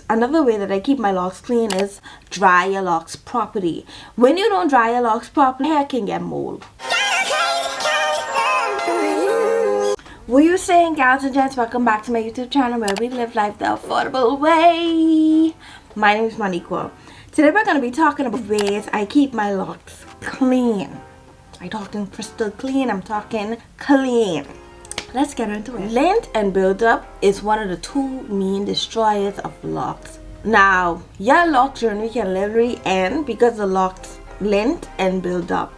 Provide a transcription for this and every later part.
Another way that I keep my locks clean is dry your locks properly. When you don't dry your locks properly, hair can get mold. What you saying, gals and gents? Welcome back to my YouTube channel where we live life the affordable way. My name is Moniqua. Today we're going to be talking about ways I keep my locks clean. I'm talking crystal clean, I'm talking clean. Let's get into it. Lint and buildup is one of the two main destroyers of locks. Now, your lock journey can literally end because of locks, lint and buildup.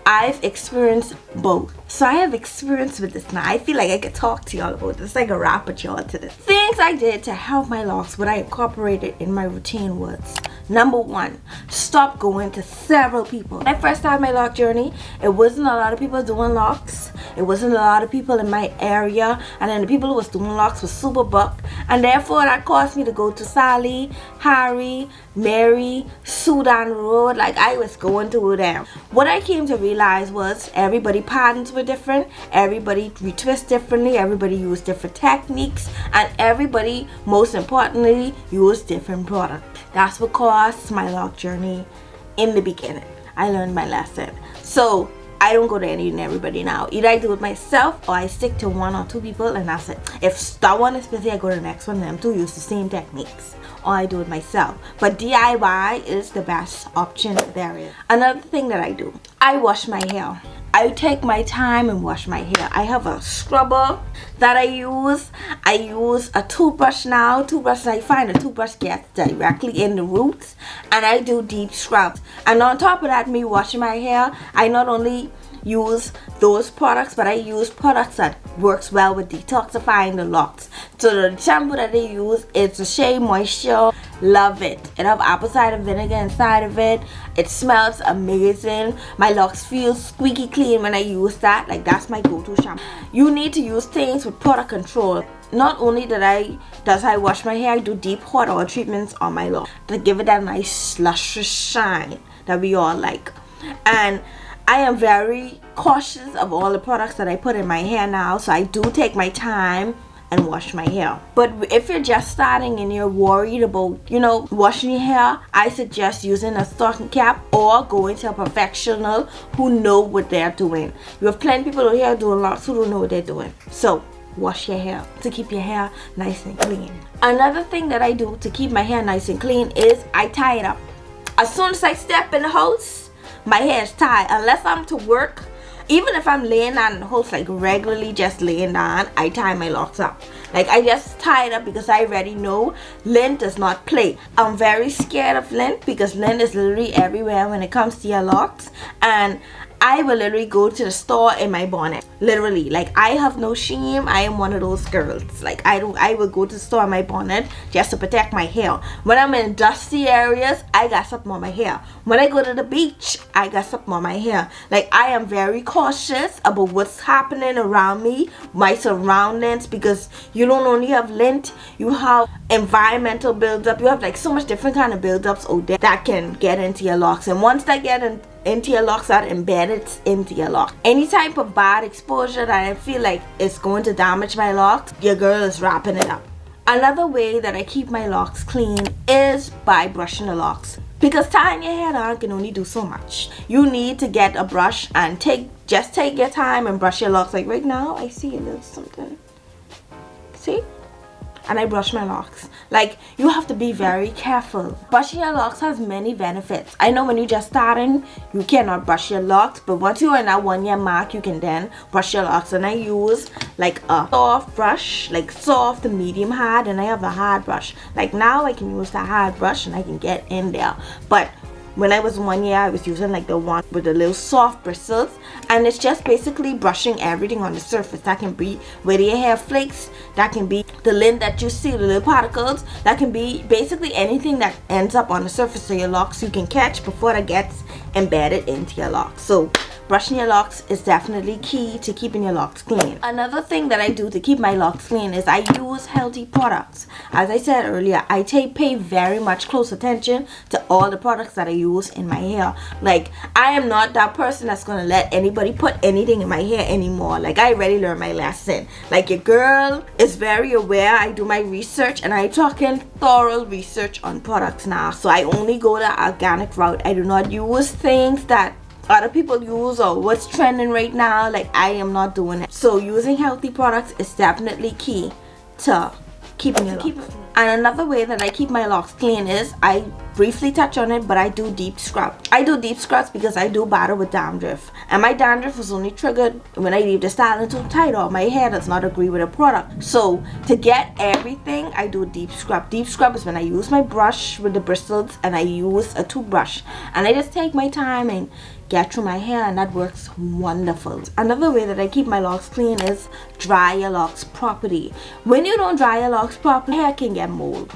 I've experienced both. So I have experience with this now. I feel like I could talk to y'all about this. I could rap with y'all to this. Things I did to help my locks, what I incorporated in my routine was: number one, stop going to several people. When I first started my lock journey, it wasn't a lot of people doing locks. It wasn't a lot of people in my area. And then the people who was doing locks was super buck. And therefore that caused me to go to Sally, Harry, Mary, Sudan Road. Like I was going to them. What I came to realize was everybody patterns were different. Everybody retwist differently. Everybody used different techniques. And everybody, most importantly, used different products. That's what caused my lock journey in the beginning. I learned my lesson. So I don't go to any and everybody now. Either I do it myself or I stick to one or two people and that's it. If that one is busy, I go to the next one. Them two use the same techniques. Or I do it myself. But DIY is the best option there is. Another thing that I do, I wash my hair. I take my time and wash my hair. I have a scrubber that I use. I use a toothbrush now. I find a toothbrush gets directly in the roots. And I do deep scrubs. And on top of that, me washing my hair, I not only use those products, but I use products that works well with detoxifying the locks. So the shampoo that they use is a Shea Moisture. Love it. It have apple cider vinegar inside of it. It smells amazing. My locks feel squeaky clean when I use that. Like that's my go-to shampoo. You need to use things with product control. Not only does I wash my hair, I do deep hot oil treatments on my locks to give it that nice luscious shine that we all like. And I am very cautious of all the products that I put in my hair now, so I do take my time and wash my hair. But if you're just starting and you're worried about, washing your hair, I suggest using a stocking cap or going to a professional who know what they're doing. You have plenty of people here doing locks who don't know what they're doing. So wash your hair to keep your hair nice and clean. Another thing that I do to keep my hair nice and clean is I tie it up. As soon as I step in the house, my hair is tied. Unless I'm to work, even if I'm laying down in the house, like regularly just laying down, I tie my locks up. Like I just tie it up because I already know lint does not play. I'm very scared of lint because lint is literally everywhere when it comes to your locks. And I will literally go to the store in my bonnet. Literally, like I have no shame. I am one of those girls. Like I will go to the store in my bonnet just to protect my hair. When I'm in dusty areas, I got something on my hair. When I go to the beach, I got something on my hair. Like I am very cautious about what's happening around me, my surroundings, because you don't only have lint, you have environmental buildup. You have like so much different kind of buildups out there that can get into your locks. And once they get into your locks, that embedded into your lock. Any type of bad exposure that I feel like is going to damage my locks, your girl is wrapping it up. Another way that I keep my locks clean is by brushing the locks. Because tying your hair down can only do so much. You need to get a brush and just take your time and brush your locks. Like right now, I see a little something. See? And I brush my locks. Like you have to be very careful. Brushing your locks has many benefits. I know when you're just starting, you cannot brush your locks, but once you're in that 1 year mark, you can then brush your locks. And I use like a soft brush, like soft to medium hard, and I have a hard brush. Like now I can use the hard brush and I can get in there. But when I was 1 year, I was using like the one with the little soft bristles, and it's just basically brushing everything on the surface. That can be where your hair flakes, that can be the lint that you see, the little particles, that can be basically anything that ends up on the surface of your locks you can catch before it gets embedded into your locks. So brushing your locks is definitely key to keeping your locks clean. Another thing that I do to keep my locks clean is I use healthy products. As I said earlier, I pay very much close attention to all the products that I use in my hair. Like, I am not that person that's gonna let anybody put anything in my hair anymore. Like, I already learned my lesson. Like, your girl is very aware. I do my research, and I talking thorough research on products now. So I only go the organic route. I do not use things that other people use or what's trending right now. Like, I am not doing it. So using healthy products is definitely key to keeping your locks. And another way that I keep my locks clean is, I briefly touch on it, but I do deep scrub. I do deep scrubs because I do battle with dandruff, and my dandruff was only triggered when I leave the styling too tight or my hair does not agree with a product. So to get everything, I do deep scrub. Deep scrub is when I use my brush with the bristles and I use a toothbrush, and I just take my time and get through my hair, and that works wonderful. Another way that I keep my locks clean is dry your locks properly. When you don't dry your locks properly, hair can get mold.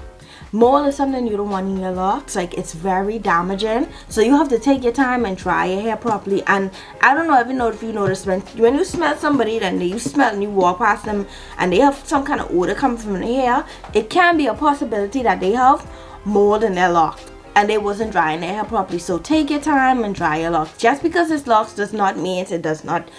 Mold is something you don't want in your locks. Like, it's very damaging. So you have to take your time and dry your hair properly. And I don't know if you noticed, when you smell somebody, then you smell and you walk past them and they have some kind of odor coming from their hair, it can be a possibility that they have mold in their locks and they wasn't drying their hair properly. So take your time and dry your locks. Just because it's locks does not mean it does not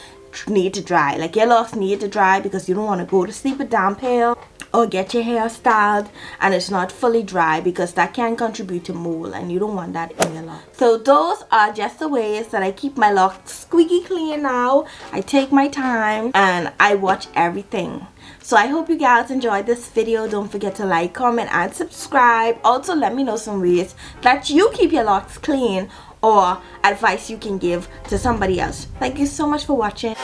need to dry. Like, your locks need to dry because you don't want to go to sleep with damp hair or get your hair styled and it's not fully dry, because that can contribute to mold and you don't want that in your locks. So those are just the ways that I keep my locks squeaky clean now. I take my time and I watch everything. So I hope you guys enjoyed this video. Don't forget to like, comment, and subscribe. Also, let me know some ways that you keep your locks clean or advice you can give to somebody else. Thank you so much for watching.